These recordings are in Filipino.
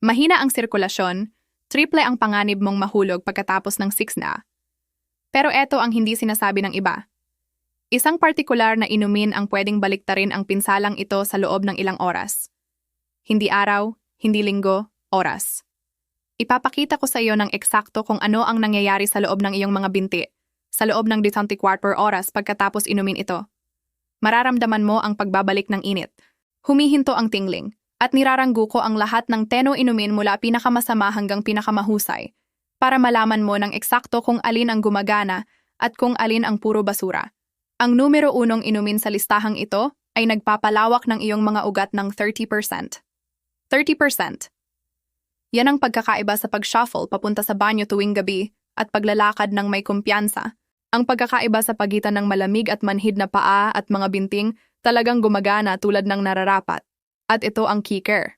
Mahina ang sirkulasyon, triple ang panganib mong mahulog pagkatapos ng 6 na. Pero eto ang hindi sinasabi ng iba. Isang partikular na inumin ang pwedeng baliktarin ang pinsalang ito sa loob ng ilang oras. Hindi araw, hindi linggo, oras. Ipapakita ko sa iyo ng eksakto kung ano ang nangyayari sa loob ng iyong mga binti, sa loob ng 24 oras pagkatapos inumin ito. Mararamdaman mo ang pagbabalik ng init. Humihinto ang tingling. At niraranggo ko ang lahat ng teno inumin mula pinakamasama hanggang pinakamahusay para malaman mo ng eksakto kung alin ang gumagana at kung alin ang puro basura. Ang numero 1 inumin sa listahang ito ay nagpapalawak ng iyong mga ugat ng 30%. 30%. Yan ang pagkakaiba sa pag-shuffle papunta sa banyo tuwing gabi at paglalakad ng may kumpiyansa. Ang pagkakaiba sa pagitan ng malamig at manhid na paa at mga binting talagang gumagana tulad ng nararapat. At ito ang kicker.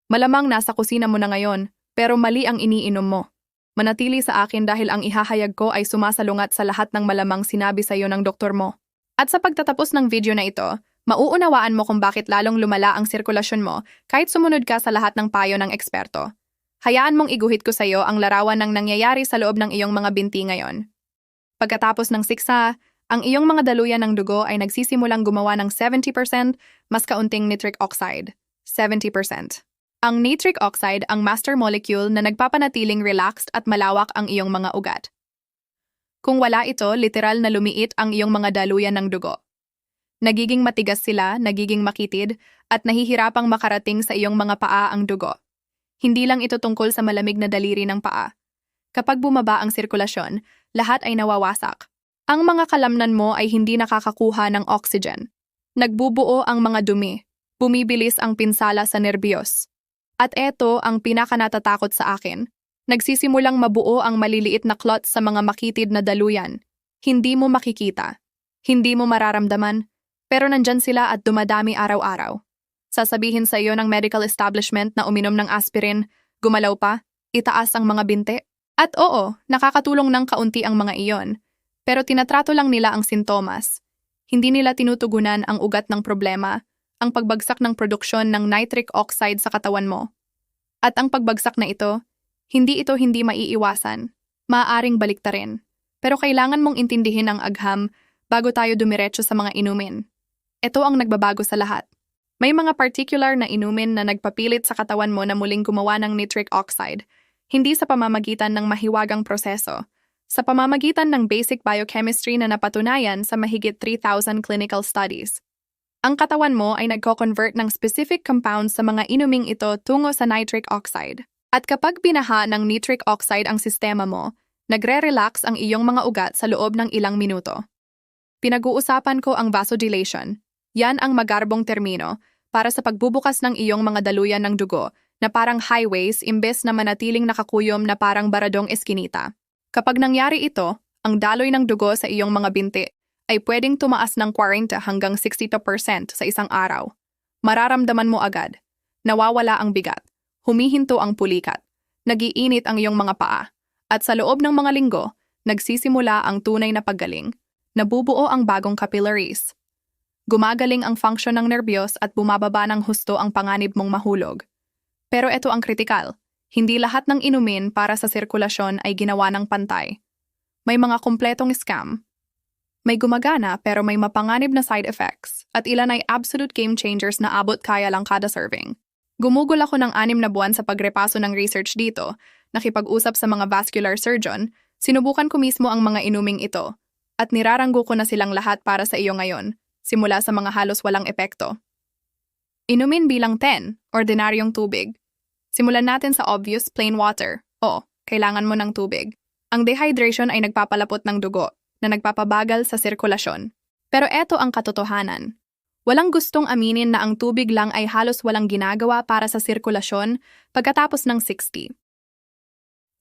Malamang nasa kusina mo na ngayon, pero mali ang iniinom mo. Manatili sa akin dahil ang ihahayag ko ay sumasalungat sa lahat ng malamang sinabi sa iyo ng doktor mo. At sa pagtatapos ng video na ito, mauunawaan mo kung bakit lalong lumala ang sirkulasyon mo kahit sumunod ka sa lahat ng payo ng eksperto. Hayaan mong iguhit ko sa iyo ang larawan ng nangyayari sa loob ng iyong mga binti ngayon. Pagkatapos ng siksa, ang iyong mga daluyan ng dugo ay nagsisimulang gumawa ng 70% mas kaunting nitric oxide, 70%. Ang nitric oxide ang master molecule na nagpapanatiling relaxed at malawak ang iyong mga ugat. Kung wala ito, literal na lumiit ang iyong mga daluyan ng dugo. Nagiging matigas sila, nagiging makitid, at nahihirapang makarating sa iyong mga paa ang dugo. Hindi lang ito tungkol sa malamig na daliri ng paa. Kapag bumaba ang sirkulasyon, lahat ay nawawasak. Ang mga kalamnan mo ay hindi nakakakuha ng oxygen. Nagbubuo ang mga dumi. Bumibilis ang pinsala sa nerbiyos. At eto ang pinakanatatakot sa akin. Nagsisimulang mabuo ang maliliit na clots sa mga makitid na daluyan. Hindi mo makikita. Hindi mo mararamdaman. Pero nandyan sila at dumadami araw-araw. Sasabihin sa iyo ng medical establishment na uminom ng aspirin, gumalaw pa, itaas ang mga binti. At oo, nakakatulong ng kaunti ang mga iyon. Pero tinatrato lang nila ang sintomas. Hindi nila tinutugunan ang ugat ng problema, ang pagbagsak ng produksyon ng nitric oxide sa katawan mo. At ang pagbagsak na ito hindi maiiwasan. Maaaring baliktarin. Pero kailangan mong intindihin ang agham bago tayo dumiretso sa mga inumin. Ito ang nagbabago sa lahat. May mga particular na inumin na nagpapilit sa katawan mo na muling gumawa ng nitric oxide, hindi sa pamamagitan ng mahiwagang proseso, sa pamamagitan ng basic biochemistry na napatunayan sa mahigit 3,000 clinical studies. Ang katawan mo ay nagko-convert ng specific compounds sa mga inuming ito tungo sa nitric oxide. At kapag binaha ng nitric oxide ang sistema mo, nagre-relax ang iyong mga ugat sa loob ng ilang minuto. Pinag-uusapan ko ang vasodilation. Yan ang magarbong termino para sa pagbubukas ng iyong mga daluyan ng dugo na parang highways imbes na manatiling nakakuyom na parang baradong eskinita. Kapag nangyari ito, ang daloy ng dugo sa iyong mga binti ay pwedeng tumaas ng 40 hanggang 60% sa isang araw. Mararamdaman mo agad. Nawawala ang bigat. Humihinto ang pulikat. Nagiinit ang iyong mga paa. At sa loob ng mga linggo, nagsisimula ang tunay na paggaling. Nabubuo ang bagong capillaries. Gumagaling ang function ng nerbiyos at bumababa ng husto ang panganib mong mahulog. Pero ito ang kritikal. Hindi lahat ng inumin para sa sirkulasyon ay ginawa ng pantay. May mga kumpletong scam. May gumagana pero may mapanganib na side effects at ilan ay absolute game changers na abot kaya lang kada serving. Gumugol ako ng 6 na buwan sa pagrepaso ng research dito, nakipag-usap sa mga vascular surgeon, sinubukan ko mismo ang mga inuming ito at niraranggo ko na silang lahat para sa iyo ngayon, simula sa mga halos walang epekto. Inumin bilang 10, ordinaryong tubig. Simulan natin sa obvious plain water. Kailangan mo ng tubig. Ang dehydration ay nagpapalapot ng dugo na nagpapabagal sa sirkulasyon. Pero eto ang katotohanan. Walang gustong aminin na ang tubig lang ay halos walang ginagawa para sa sirkulasyon pagkatapos ng 60.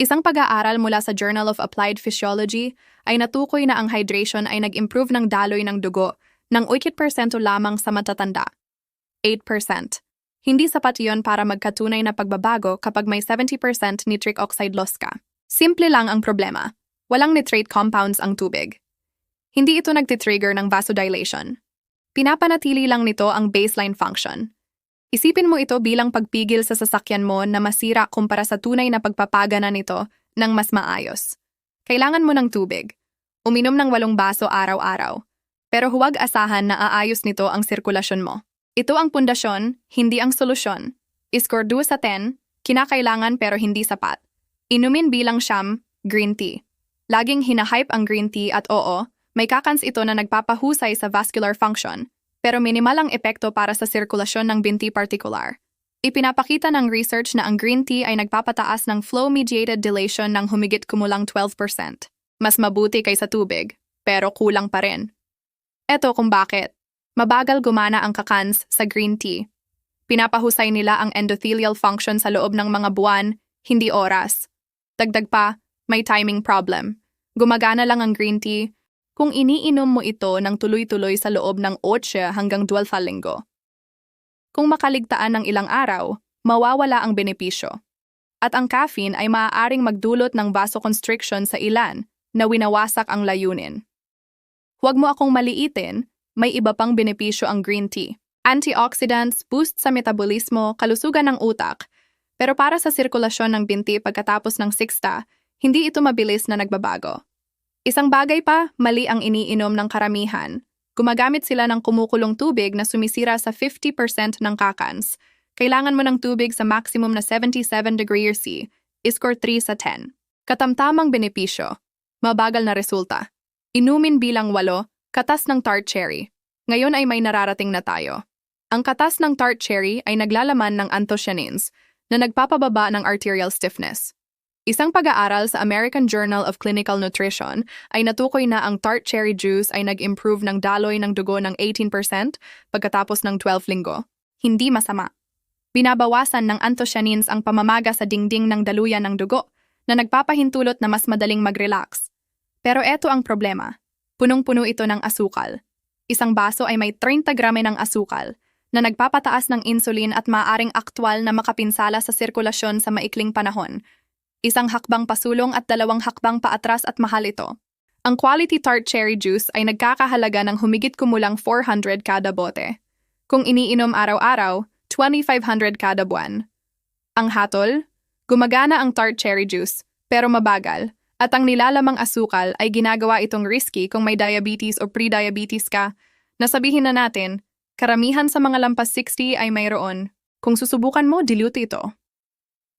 Isang pag-aaral mula sa Journal of Applied Physiology ay natukoy na ang hydration ay nag-improve ng daloy ng dugo ng 8% lamang sa matatanda. 8%. Hindi sapat yon para magkatunay na pagbabago kapag may 70% nitric oxide loss ka. Simple lang ang problema. Walang nitrate compounds ang tubig. Hindi ito nagtitrigger ng vasodilation. Pinapanatili lang nito ang baseline function. Isipin mo ito bilang pagpigil sa sasakyan mo na masira kumpara sa tunay na pagpapagana nito ng mas maayos. Kailangan mo ng tubig. Uminom ng 8 baso araw-araw. Pero huwag asahan na aayos nito ang sirkulasyon mo. Ito ang pundasyon, hindi ang solusyon. Score 2 sa 10, kinakailangan pero hindi sapat. Inumin bilang siyam, green tea. Laging hinahype ang green tea at oo, may kakans ito na nagpapahusay sa vascular function, pero minimal ang epekto para sa sirkulasyon ng binti partikular. Ipinapakita ng research na ang green tea ay nagpapataas ng flow-mediated dilation ng humigit kumulang 12%. Mas mabuti kaysa tubig, pero kulang pa rin. Eto kung bakit. Mabagal gumana ang kakans sa green tea. Pinapahusay nila ang endothelial function sa loob ng mga buwan, hindi oras. Dagdag pa, may timing problem. Gumagana lang ang green tea kung iniinom mo ito ng tuloy-tuloy sa loob ng 8 hanggang 12 linggo. Kung makaligtaan ng ilang araw, mawawala ang benepisyo. At ang caffeine ay maaaring magdulot ng vasoconstriction sa ilan na winawasak ang layunin. Huwag mo akong maliitin, may iba pang benepisyo ang green tea. Antioxidants, boost sa metabolismo, kalusugan ng utak. Pero para sa sirkulasyon ng binti pagkatapos ng sixta, hindi ito mabilis na nagbabago. Isang bagay pa, mali ang iniinom ng karamihan. Gumagamit sila ng kumukulong tubig na sumisira sa 50% ng kakans. Kailangan mo ng tubig sa maximum na 77 degrees C, score 3 sa 10. Katamtamang benepisyo, mabagal na resulta. Inumin bilang 8, katas ng tart cherry. Ngayon ay may nararating na tayo. Ang katas ng tart cherry ay naglalaman ng anthocyanins na nagpapababa ng arterial stiffness. Isang pag-aaral sa American Journal of Clinical Nutrition ay natukoy na ang tart cherry juice ay nag-improve ng daloy ng dugo ng 18% pagkatapos ng 12 linggo. Hindi masama. Binabawasan ng anthocyanins ang pamamaga sa dingding ng daluyan ng dugo na nagpapahintulot na mas madaling mag-relax. Pero eto ang problema. Punong-puno ito ng asukal. Isang baso ay may 30 gramo ng asukal na nagpapataas ng insulin at maaaring aktwal na makapinsala sa sirkulasyon sa maikling panahon. Isang hakbang pasulong at 2 hakbang paatras at mahal ito. Ang quality tart cherry juice ay nagkakahalaga ng humigit kumulang 400 kada bote. Kung iniinom araw-araw, 2,500 kada buwan. Ang hatol, gumagana ang tart cherry juice, pero mabagal, at ang nilalamang asukal ay ginagawa itong risky kung may diabetes o pre-diabetes ka, na sabihin na natin, karamihan sa mga lampas 60 ay mayroon. Kung susubukan mo, dilute ito.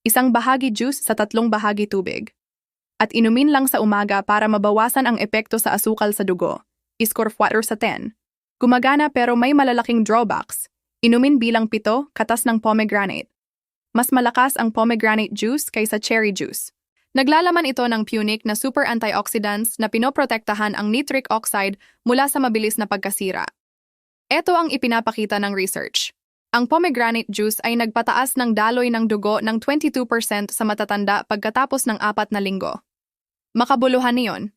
Isang bahagi juice sa 3 bahagi tubig. At inumin lang sa umaga para mabawasan ang epekto sa asukal sa dugo. Score 4 sa 10. Gumagana pero may malalaking drawbacks. Inumin bilang 7, katas ng pomegranate. Mas malakas ang pomegranate juice kaysa cherry juice. Naglalaman ito ng punic na super antioxidants na pinoprotektahan ang nitric oxide mula sa mabilis na pagkasira. Ito ang ipinapakita ng research. Ang pomegranate juice ay nagpataas ng daloy ng dugo ng 22% sa matatanda pagkatapos ng 4 na linggo. Makabuluhan niyon.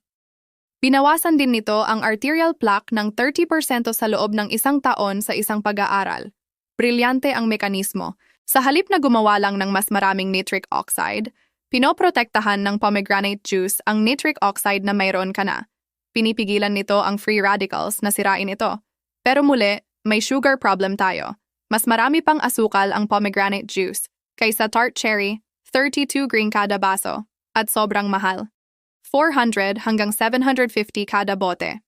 Binawasan din nito ang arterial plaque ng 30% sa loob ng 1 taon sa isang pag-aaral. Brilyante ang mekanismo. Sa halip na gumawa lang ng mas maraming nitric oxide, pinoprotektahan ng pomegranate juice ang nitric oxide na mayroon ka na. Pinipigilan nito ang free radicals na sirain ito. Pero muli, may sugar problem tayo. Mas marami pang asukal ang pomegranate juice kaysa tart cherry, 32 green kada baso, at sobrang mahal. 400 hanggang 750 kada bote.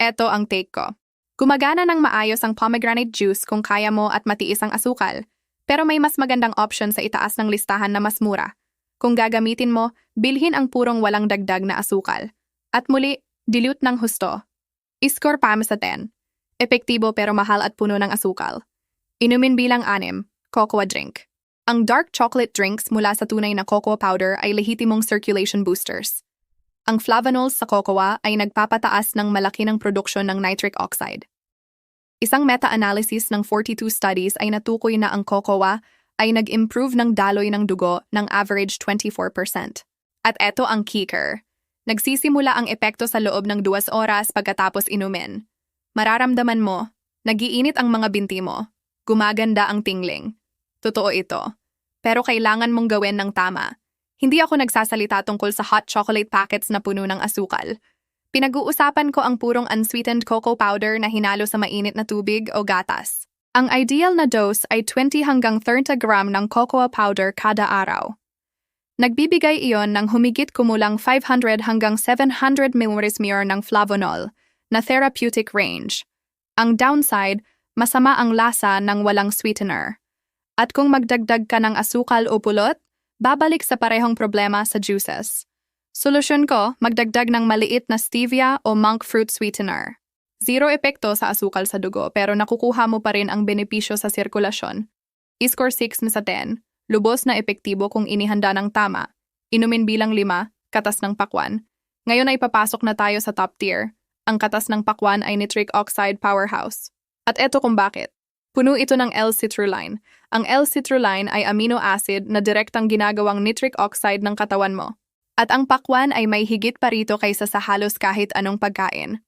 Eto ang take ko. Gumagana ng maayos ang pomegranate juice kung kaya mo at matiis ang asukal, pero may mas magandang option sa itaas ng listahan na mas mura. Kung gagamitin mo, bilhin ang purong walang dagdag na asukal. At muli, dilute ng husto. Score 5 sa 10. Epektibo pero mahal at puno ng asukal. Inumin bilang 6, cocoa drink. Ang dark chocolate drinks mula sa tunay na cocoa powder ay lehitimong circulation boosters. Ang flavanols sa cocoa ay nagpapataas ng malaki ng produksyon ng nitric oxide. Isang meta-analysis ng 42 studies ay natukoy na ang cocoa ay nag-improve ng daloy ng dugo ng average 24%. At eto ang kicker. Nagsisimula ang epekto sa loob ng 2 oras pagkatapos inumin. Mararamdaman mo, nagiinit ang mga binti mo. Gumaganda ang tingling. Totoo ito. Pero kailangan mong gawin ng tama. Hindi ako nagsasalita tungkol sa hot chocolate packets na puno ng asukal. Pinag-uusapan ko ang purong unsweetened cocoa powder na hinalo sa mainit na tubig o gatas. Ang ideal na dose ay 20 hanggang 30 gram ng cocoa powder kada araw. Nagbibigay iyon ng humigit kumulang 500 hanggang 700 ml ng flavonol na therapeutic range. Ang downside, masama ang lasa ng walang sweetener. At kung magdagdag ka ng asukal o pulot, babalik sa parehong problema sa juices. Solusyon ko, magdagdag ng maliit na stevia o monk fruit sweetener. Zero epekto sa asukal sa dugo pero nakukuha mo pa rin ang benepisyo sa sirkulasyon. I-score 6 sa 10. Lubos na epektibo kung inihanda ng tama. Inumin bilang 5, katas ng pakwan. Ngayon ay papasok na tayo sa top tier. Ang katas ng pakwan ay nitric oxide powerhouse. At eto kung bakit. Puno ito ng L-citrulline. Ang L-citrulline ay amino acid na direktang ginagawang nitric oxide ng katawan mo. At ang pakwan ay may higit pa rito kaysa sa halos kahit anong pagkain.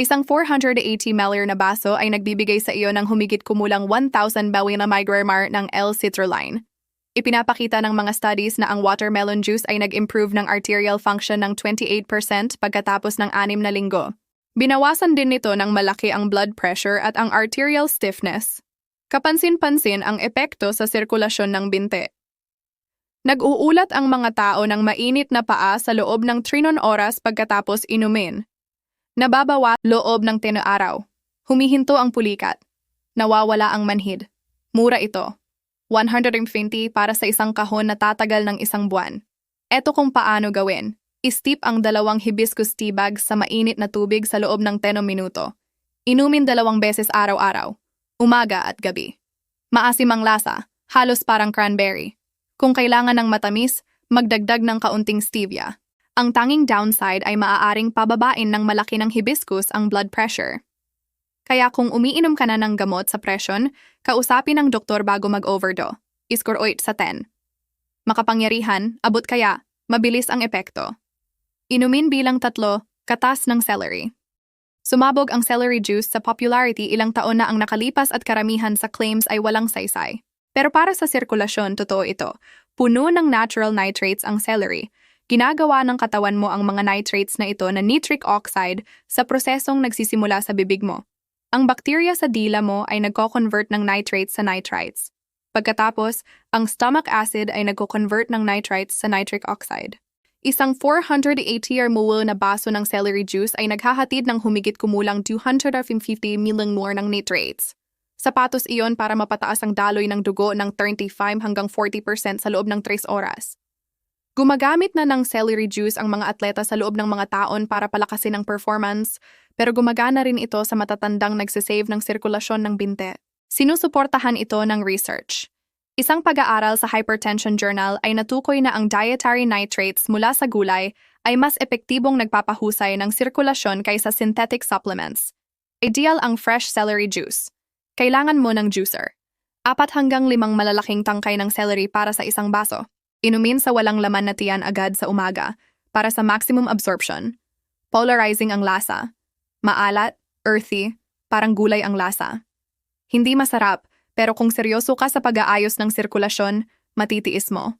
Isang 480 ml na baso ay nagbibigay sa iyo ng humigit kumulang 1,000 bawi na microgram ng L-citrulline. Ipinapakita ng mga studies na ang watermelon juice ay nag-improve ng arterial function ng 28% pagkatapos ng 6 na linggo. Binawasan din nito ng malaki ang blood pressure at ang arterial stiffness. Kapansin-pansin ang epekto sa sirkulasyon ng binti. Nag-uulat ang mga tao ng mainit na paa sa loob ng 3 oras pagkatapos inumin. Nababawa loob ng 10 araw. Humihinto ang pulikat. Nawawala ang manhid. Mura ito. 120 para sa isang kahon na tatagal ng 1 buwan. Eto kung paano gawin. I-steep ang 2 hibiscus tea bags sa mainit na tubig sa loob ng 10 minuto. Inumin 2 beses araw-araw. Umaga at gabi. Maasim ang lasa. Halos parang cranberry. Kung kailangan ng matamis, magdagdag ng kaunting stevia. Ang tanging downside ay maaaring pababain ng malaki ng hibiscus ang blood pressure. Kaya kung umiinom ka na ng gamot sa presyon, kausapin ang doktor bago mag-overdose. I-score 8 sa 10. Makapangyarihan, abot kaya, mabilis ang epekto. Inumin bilang 3, katas ng celery. Sumabog ang celery juice sa popularity ilang taon na ang nakalipas at karamihan sa claims ay walang saysay. Pero para sa sirkulasyon, totoo ito. Puno ng natural nitrates ang celery. Ginagawa ng katawan mo ang mga nitrates na ito na nitric oxide sa prosesong nagsisimula sa bibig mo. Ang bakterya sa dila mo ay nagko-convert ng nitrates sa nitrites. Pagkatapos, ang stomach acid ay nagko-convert ng nitrites sa nitric oxide. Isang 480 ml na baso ng celery juice ay naghahatid ng humigit kumulang 250 ml ng nitrates. Sapatos iyon para mapataas ang daloy ng dugo ng 35 hanggang 40% sa loob ng 3 oras. Gumagamit na ng celery juice ang mga atleta sa loob ng mga taon para palakasin ang performance, pero gumagana rin ito sa matatandang nagsisave ng sirkulasyon ng binte. Sinusuportahan ito ng research. Isang pag-aaral sa Hypertension Journal ay natukoy na ang dietary nitrates mula sa gulay ay mas epektibong nagpapahusay ng sirkulasyon kaysa synthetic supplements. Ideal ang fresh celery juice. Kailangan mo ng juicer. 4 hanggang 5 malalaking tangkay ng celery para sa isang baso. Inumin sa walang laman na tiyan agad sa umaga para sa maximum absorption. Polarizing ang lasa. Maalat, earthy, parang gulay ang lasa. Hindi masarap, pero kung seryoso ka sa pag-aayos ng sirkulasyon, matitiis mo.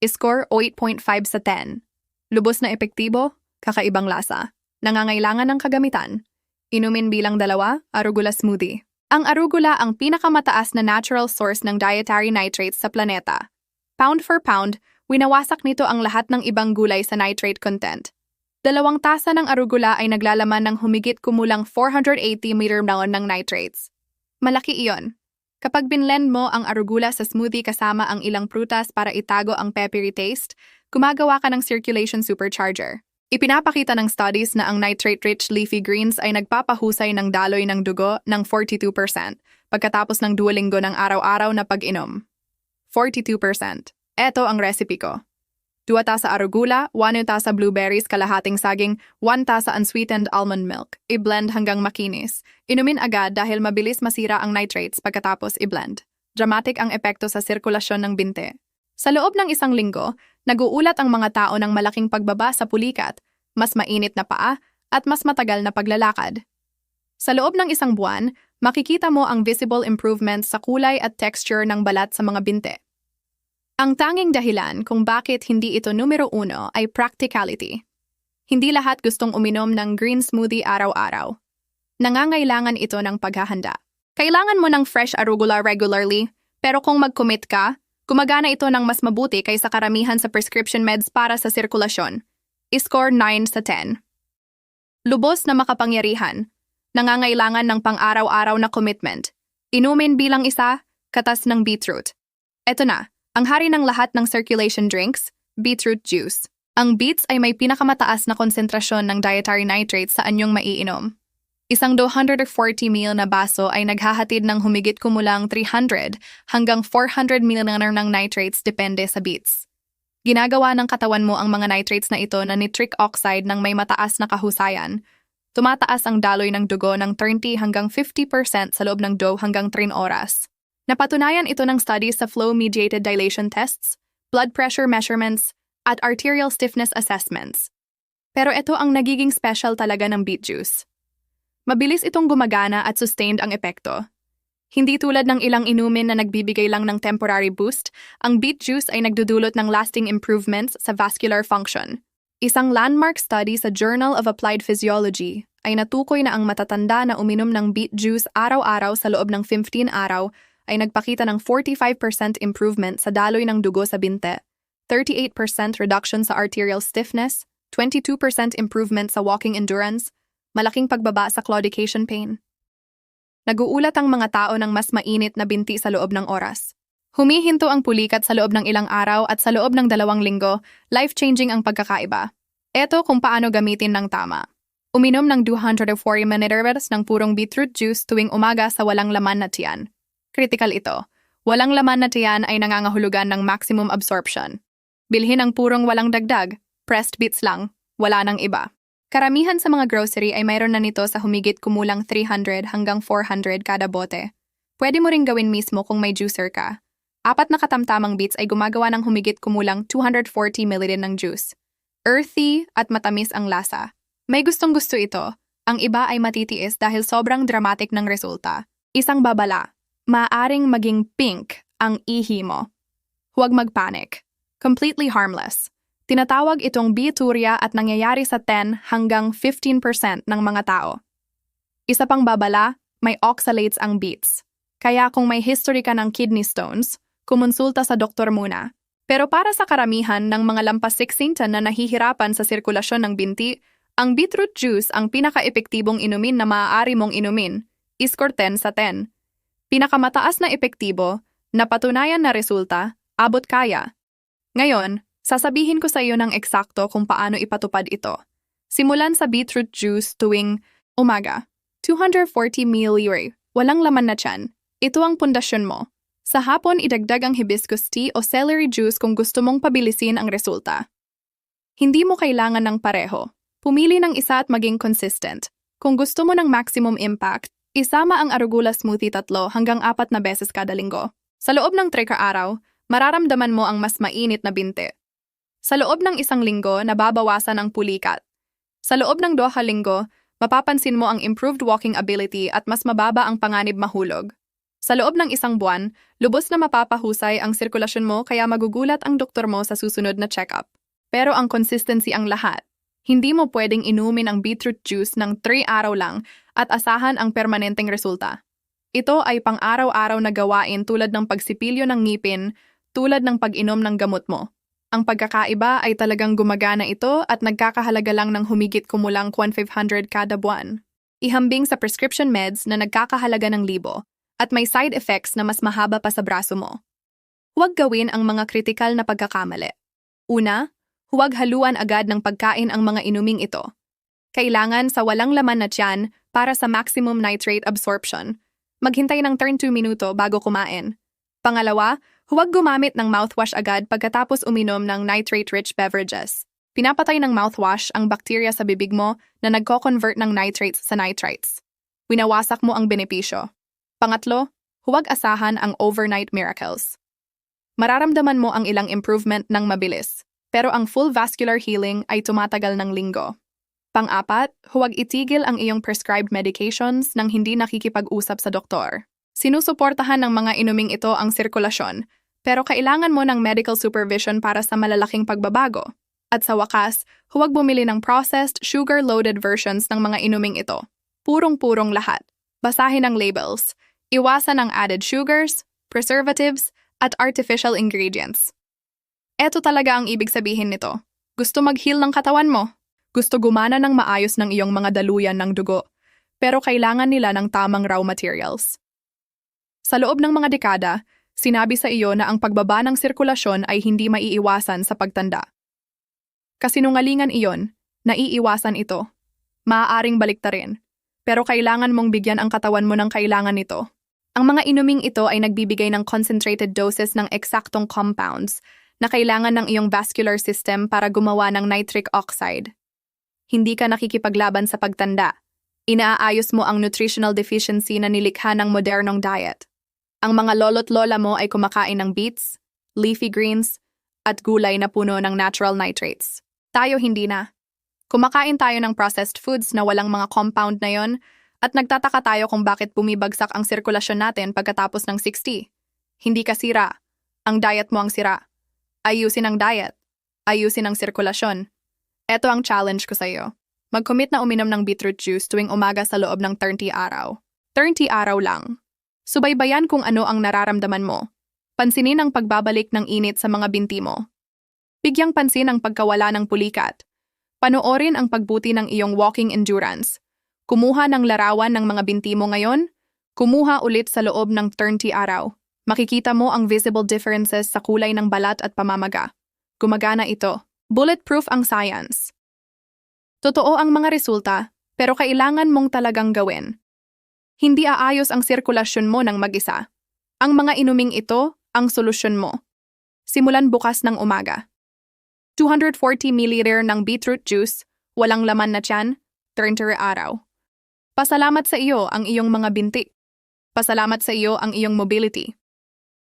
I-score 8.5 sa 10. Lubos na epektibo, kakaibang lasa. Nangangailangan ng kagamitan. Inumin bilang 2, arugula smoothie. Ang arugula ang pinakamataas na natural source ng dietary nitrates sa planeta. Pound for pound, winawasak nito ang lahat ng ibang gulay sa nitrate content. 2 tasa ng arugula ay naglalaman ng humigit kumulang 480 ml ng nitrates. Malaki iyon. Kapag binlend mo ang arugula sa smoothie kasama ang ilang prutas para itago ang peppery taste, gumagawa ka ng circulation supercharger. Ipinapakita ng studies na ang nitrate-rich leafy greens ay nagpapahusay ng daloy ng dugo ng 42% pagkatapos ng 2 linggo ng araw-araw na pag-inom. 42%. Eto ang recipe ko. 2 tasa arugula, 1 tasa blueberries, kalahating saging, 1 tasa unsweetened almond milk. I-blend hanggang makinis. Inumin agad dahil mabilis masira ang nitrates pagkatapos i-blend. Dramatic ang epekto sa sirkulasyon ng binte. Sa loob ng 1 linggo, nag-uulat ang mga tao ng malaking pagbaba sa pulikat, mas mainit na paa, at mas matagal na paglalakad. Sa loob ng 1 buwan, makikita mo ang visible improvements sa kulay at texture ng balat sa mga binte. Ang tanging dahilan kung bakit hindi ito numero 1 ay practicality. Hindi lahat gustong uminom ng green smoothie araw-araw. Nangangailangan ito ng paghahanda. Kailangan mo ng fresh arugula regularly, pero kung mag-commit ka, gumagana ito ng mas mabuti kaysa karamihan sa prescription meds para sa sirkulasyon. I-score 9 sa 10. Lubos na makapangyarihan. Nangangailangan ng pang-araw-araw na commitment. Inumin bilang isa, katas ng beetroot. Eto na, ang hari ng lahat ng circulation drinks, beetroot juice. Ang beets ay may pinakamataas na konsentrasyon ng dietary nitrates sa anyong maiinom. Isang 240 ml na baso ay naghahatid ng humigit kumulang 300 hanggang 400 ml ng nitrates depende sa beets. Ginagawa ng katawan mo ang mga nitrates na ito na nitric oxide ng may mataas na kahusayan. Tumataas ang daloy ng dugo ng 30 hanggang 50% sa loob ng 2 hanggang 3 oras. Napatunayan ito ng studies sa flow-mediated dilation tests, blood pressure measurements, at arterial stiffness assessments. Pero ito ang nagiging special talaga ng beet juice. Mabilis itong gumagana at sustained ang epekto. Hindi tulad ng ilang inumin na nagbibigay lang ng temporary boost, ang beet juice ay nagdudulot ng lasting improvements sa vascular function. Isang landmark study sa Journal of Applied Physiology ay natukoy na ang matatanda na uminom ng beet juice araw-araw sa loob ng 15 araw ay nagpakita ng 45% improvement sa daloy ng dugo sa binte, 38% reduction sa arterial stiffness, 22% improvement sa walking endurance, malaking pagbaba sa claudication pain. Naguulat ang mga tao ng mas mainit na binti sa loob ng oras. Humihinto ang pulikat sa loob ng ilang araw at sa loob ng 2 linggo, life-changing ang pagkakaiba. Ito kung paano gamitin ng tama. Uminom ng 240 ml ng purong beetroot juice tuwing umaga sa walang laman na tiyan. Critical ito. Walang laman na tiyan ay nangangahulugan ng maximum absorption. Bilhin ang purong walang dagdag, pressed beets lang, wala nang iba. Karamihan sa mga grocery ay mayroon na nito sa humigit kumulang 300 hanggang 400 kada bote. Pwede mo ring gawin mismo kung may juicer ka. 4 na katamtamang beets ay gumagawa ng humigit kumulang 240 ml ng juice. Earthy at matamis ang lasa. May gustong-gusto ito. Ang iba ay matitiis dahil sobrang dramatic ng resulta. Isang babala. Maaring maging pink ang ihi mo. Huwag magpanic. Completely harmless. Tinatawag itong bituria at nangyayari sa 10 hanggang 15% ng mga tao. Isa pang babala, may oxalates ang beets. Kaya kung may history ka ng kidney stones, kumonsulta sa doktor muna. Pero para sa karamihan ng mga lampas 60 na nahihirapan sa sirkulasyon ng binti, ang beetroot juice ang pinaka-epektibong inumin na maaari mong inumin, I-score 10 sa 10. Pinakamataas na epektibo, napatunayan na resulta, abot kaya. Ngayon, sasabihin ko sa iyo ng eksakto kung paano ipatupad ito. Simulan sa beetroot juice tuwing umaga. 240 ml, walang laman na tiyan. Ito ang pundasyon mo. Sa hapon, idagdag ang hibiscus tea o celery juice kung gusto mong pabilisin ang resulta. Hindi mo kailangan ng pareho. Pumili ng isa at maging consistent. Kung gusto mo ng maximum impact, isama ang arugula smoothie 3 hanggang 4 na beses kada linggo. Sa loob ng 3 araw, mararamdaman mo ang mas mainit na binti. Sa loob ng 1 linggo, nababawasan ang pulikat. Sa loob ng 2 linggo, mapapansin mo ang improved walking ability at mas mababa ang panganib mahulog. Sa loob ng 1 buwan, lubos na mapapahusay ang sirkulasyon mo kaya magugulat ang doktor mo sa susunod na check-up. Pero ang consistency ang lahat. Hindi mo pwedeng inumin ang beetroot juice ng 3 araw lang at asahan ang permanenteng resulta. Ito ay pang-araw-araw na gawain tulad ng pagsipilyo ng ngipin, tulad ng pag-inom ng gamot mo. Ang pagkakaiba ay talagang gumagana ito at nagkakahalaga lang ng humigit kumulang 1,500 kada buwan. Ihambing sa prescription meds na nagkakahalaga ng 1,000 at may side effects na mas mahaba pa sa braso mo. Huwag gawin ang mga kritikal na pagkakamali. Una, huwag haluan agad ng pagkain ang mga inuming ito. Kailangan sa walang laman na tiyan para sa maximum nitrate absorption. Maghintay ng 2 minuto bago kumain. Pangalawa, huwag gumamit ng mouthwash agad pagkatapos uminom ng nitrate-rich beverages. Pinapatay ng mouthwash ang bakterya sa bibig mo na nagko-convert ng nitrates sa nitrites. Winawasak mo ang benepisyo. Pangatlo, huwag asahan ang overnight miracles. Mararamdaman mo ang ilang improvement ng mabilis, pero ang full vascular healing ay tumatagal ng linggo. Pang-apat, huwag itigil ang iyong prescribed medications nang hindi nakikipag-usap sa doktor. Sinusuportahan ng mga inuming ito ang sirkulasyon, pero kailangan mo ng medical supervision para sa malalaking pagbabago. At sa wakas, huwag bumili ng processed, sugar-loaded versions ng mga inuming ito. Purong-purong lahat. Basahin ang labels. Iwasan ang added sugars, preservatives, at artificial ingredients. Eto talaga ang ibig sabihin nito. Gusto mag-heal ng katawan mo. Gusto gumana ng maayos ng iyong mga daluyan ng dugo, pero kailangan nila ng tamang raw materials. Sa loob ng mga dekada, sinabi sa iyo na ang pagbaba ng sirkulasyon ay hindi maiiwasan sa pagtanda. Kasinungalingan iyon, naiiwasan ito. Maaaring baliktarin, pero kailangan mong bigyan ang katawan mo ng kailangan nito. Ang mga inuming ito ay nagbibigay ng concentrated doses ng eksaktong compounds na kailangan ng iyong vascular system para gumawa ng nitric oxide. Hindi ka nakikipaglaban sa pagtanda. Inaayos mo ang nutritional deficiency na nilikha ng modernong diet. Ang mga lolo't lola mo ay kumakain ng beets, leafy greens, at gulay na puno ng natural nitrates. Tayo hindi na. Kumakain tayo ng processed foods na walang mga compound na yon at nagtataka tayo kung bakit bumibagsak ang sirkulasyon natin pagkatapos ng 60. Hindi ka sira. Ang diet mo ang sira. Ayusin ang diet. Ayusin ang sirkulasyon. Ito ang challenge ko sa iyo. Mag-commit na uminom ng beetroot juice tuwing umaga sa loob ng 30 araw. 30 araw lang. Subaybayan kung ano ang nararamdaman mo. Pansinin ang pagbabalik ng init sa mga binti mo. Bigyang pansin ang pagkawala ng pulikat. Panoorin ang pagbuti ng iyong walking endurance. Kumuha ng larawan ng mga binti mo ngayon. Kumuha ulit sa loob ng 30 araw. Makikita mo ang visible differences sa kulay ng balat at pamamaga. Gumagana ito. Bulletproof ang science. Totoo ang mga resulta, pero kailangan mong talagang gawin. Hindi aayos ang sirkulasyon mo ng mag-isa. Ang mga inuming ito, ang solusyon mo. Simulan bukas ng umaga. 240 ml ng beetroot juice, walang laman na tiyan, 30 araw. Pasalamat sa iyo ang iyong mga binti. Pasalamat sa iyo ang iyong mobility.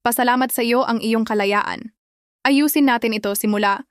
Pasalamat sa iyo ang iyong kalayaan. Ayusin natin ito simula